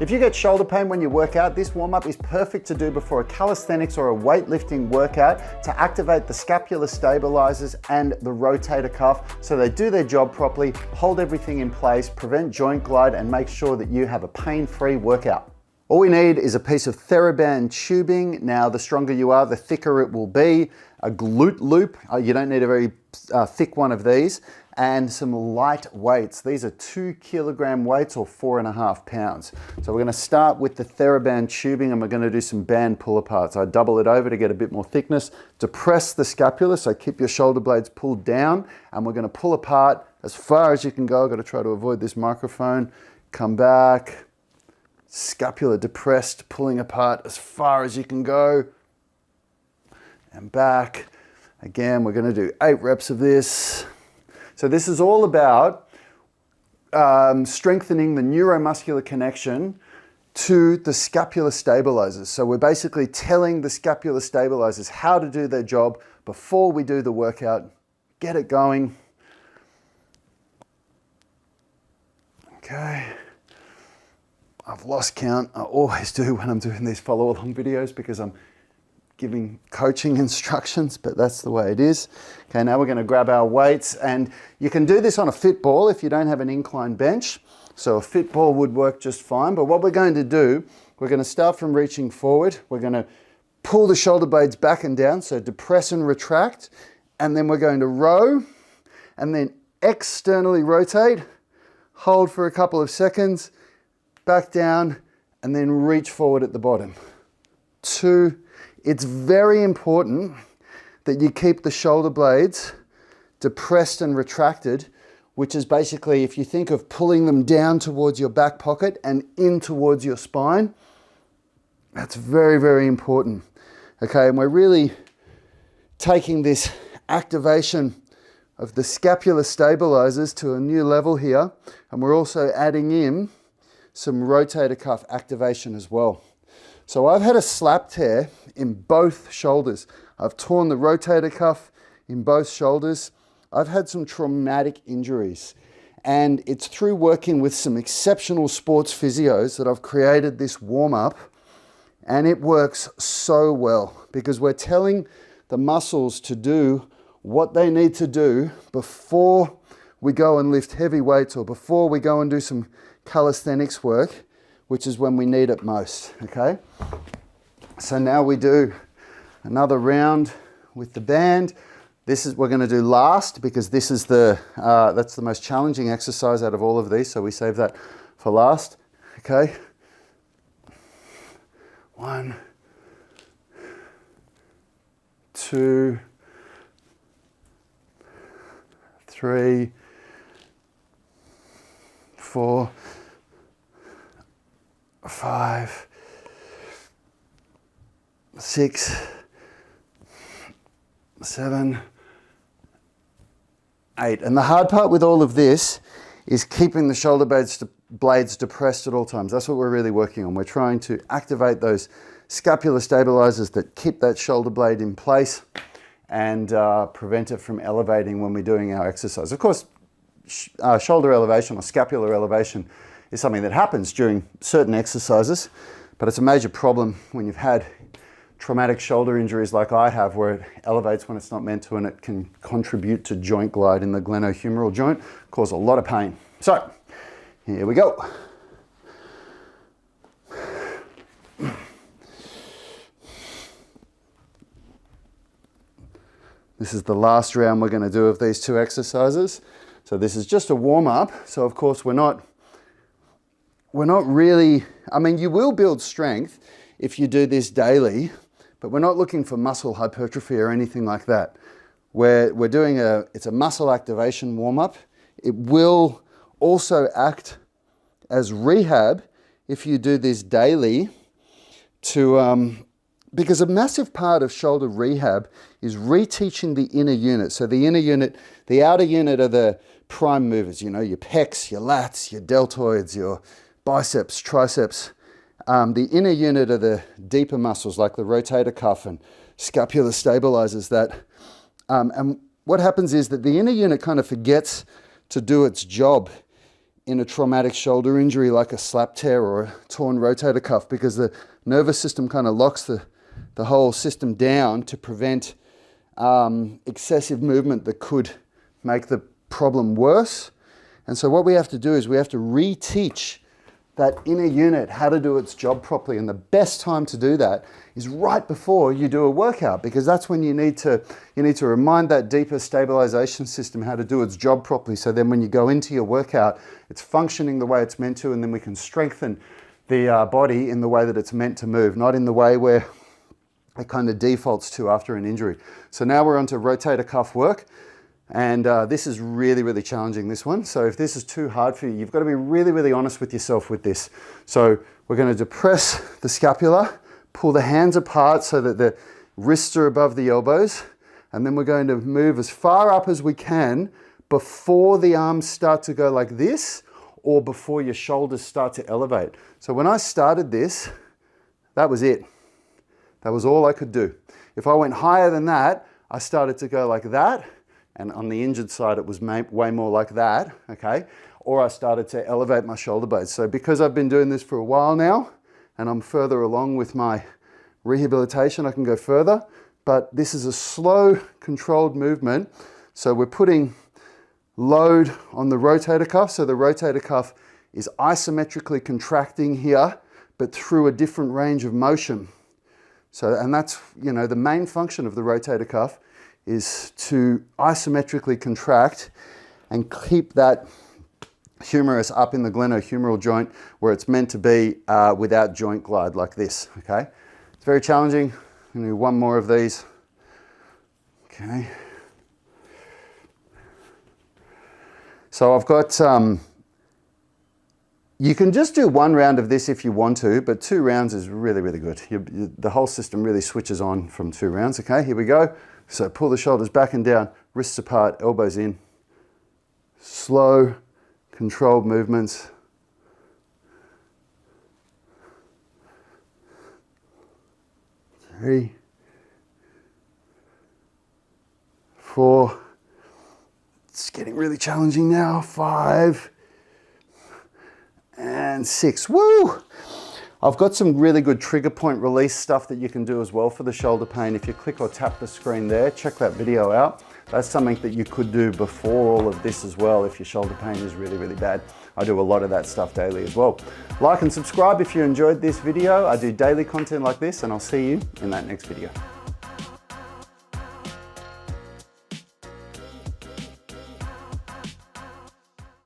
If you get shoulder pain when you work out, this warm-up is perfect to do before a calisthenics or a weightlifting workout to activate the scapular stabilizers and the rotator cuff so they do their job properly, hold everything in place, prevent joint glide, and make sure that you have a pain-free workout. All we need is a piece of theraband tubing. Now, the stronger you are, the thicker it will be. A glute loop, you don't need a very thick one of these, and some light weights. These are 2 kilogram weights or 4.5 pounds. So we're gonna start with the theraband tubing and we're gonna do some band pull aparts. I double it over to get a bit more thickness. Depress the scapula, so keep your shoulder blades pulled down, and we're gonna pull apart as far as you can go. I've gotta try to avoid this microphone. Come back, scapula depressed, pulling apart as far as you can go. And back. Again, we're gonna do 8 reps of this. So this is all about strengthening the neuromuscular connection to the scapular stabilizers. So we're basically telling the scapular stabilizers how to do their job before we do the workout. Get it going. Okay. I've lost count. I always do when I'm doing these follow-along videos because I'm giving coaching instructions, but that's the way it is. Okay, now we're gonna grab our weights, and you can do this on a fit ball if you don't have an incline bench. So a fit ball would work just fine, but what we're going to do, we're gonna start from reaching forward. We're gonna pull the shoulder blades back and down, so depress and retract, and then we're going to row, and then externally rotate, hold for a couple of seconds, back down, and then reach forward at the bottom. 2. It's very important that you keep the shoulder blades depressed and retracted, which is basically, if you think of pulling them down towards your back pocket and in towards your spine, that's very, very important. Okay, and we're really taking this activation of the scapular stabilizers to a new level here, and we're also adding in some rotator cuff activation as well. So I've had a slap tear in both shoulders. I've torn the rotator cuff in both shoulders. I've had some traumatic injuries, and it's through working with some exceptional sports physios that I've created this warm-up, and it works so well because we're telling the muscles to do what they need to do before we go and lift heavy weights or before we go and do some calisthenics work, which is when we need it most, okay? So now we do another round with the band. This is we're gonna do last because this is that's the most challenging exercise out of all of these, so we save that for last, okay? 1, 2, 3, 4, 5, 6, 7, 8. And the hard part with all of this is keeping the shoulder blades depressed at all times. That's what we're really working on. We're trying to activate those scapular stabilizers that keep that shoulder blade in place and prevent it from elevating when we're doing our exercise. Of course, shoulder elevation or scapular elevation is something that happens during certain exercises, but it's a major problem when you've had traumatic shoulder injuries like I have, where it elevates when it's not meant to, and it can contribute to joint glide in the glenohumeral joint, cause a lot of pain. So, here we go. This is the last round we're going to do of these 2 exercises. So this is just a warm-up. So of course we're not really, I mean, you will build strength if you do this daily, but we're not looking for muscle hypertrophy or anything like that. We're doing it's a muscle activation warm-up. It will also act as rehab if you do this daily because a massive part of shoulder rehab is reteaching the inner unit. So the inner unit, the outer unit are the prime movers, you know, your pecs, your lats, your deltoids, your biceps, triceps. The inner unit are the deeper muscles like the rotator cuff and scapular stabilizers that, and what happens is that the inner unit kind of forgets to do its job in a traumatic shoulder injury like a slap tear or a torn rotator cuff, because the nervous system kind of locks the whole system down to prevent excessive movement that could make the problem worse. And so what we have to do is we have to reteach that inner unit how to do its job properly. And the best time to do that is right before you do a workout, because that's when you need to remind that deeper stabilization system how to do its job properly. So then when you go into your workout, it's functioning the way it's meant to, and then we can strengthen the body in the way that it's meant to move, not in the way where it kind of defaults to after an injury. So now we're onto rotator cuff work. And this is really, really challenging, this one. So if this is too hard for you, you've got to be really, really honest with yourself with this. So we're going to depress the scapula, pull the hands apart so that the wrists are above the elbows. And then we're going to move as far up as we can before the arms start to go like this, or before your shoulders start to elevate. So when I started this, that was it. That was all I could do. If I went higher than that, I started to go like that. And on the injured side, it was way more like that, okay? Or I started to elevate my shoulder blades. So because I've been doing this for a while now, and I'm further along with my rehabilitation, I can go further. But this is a slow, controlled movement. So we're putting load on the rotator cuff. So the rotator cuff is isometrically contracting here, but through a different range of motion. So, and that's, you know, the main function of the rotator cuff is to isometrically contract and keep that humerus up in the glenohumeral joint where it's meant to be without joint glide like this, okay? It's very challenging. I'm gonna do one more of these. Okay. So I've got, you can just do one round of this if you want to, but 2 rounds is really, really good. The whole system really switches on from 2 rounds, okay? Here we go. So pull the shoulders back and down, wrists apart, elbows in. Slow, controlled movements. 3, 4. It's getting really challenging now. 5 and 6. Woo! I've got some really good trigger point release stuff that you can do as well for the shoulder pain. If you click or tap the screen there, check that video out. That's something that you could do before all of this as well if your shoulder pain is really, really bad. I do a lot of that stuff daily as well. Like and subscribe if you enjoyed this video. I do daily content like this, and I'll see you in that next video.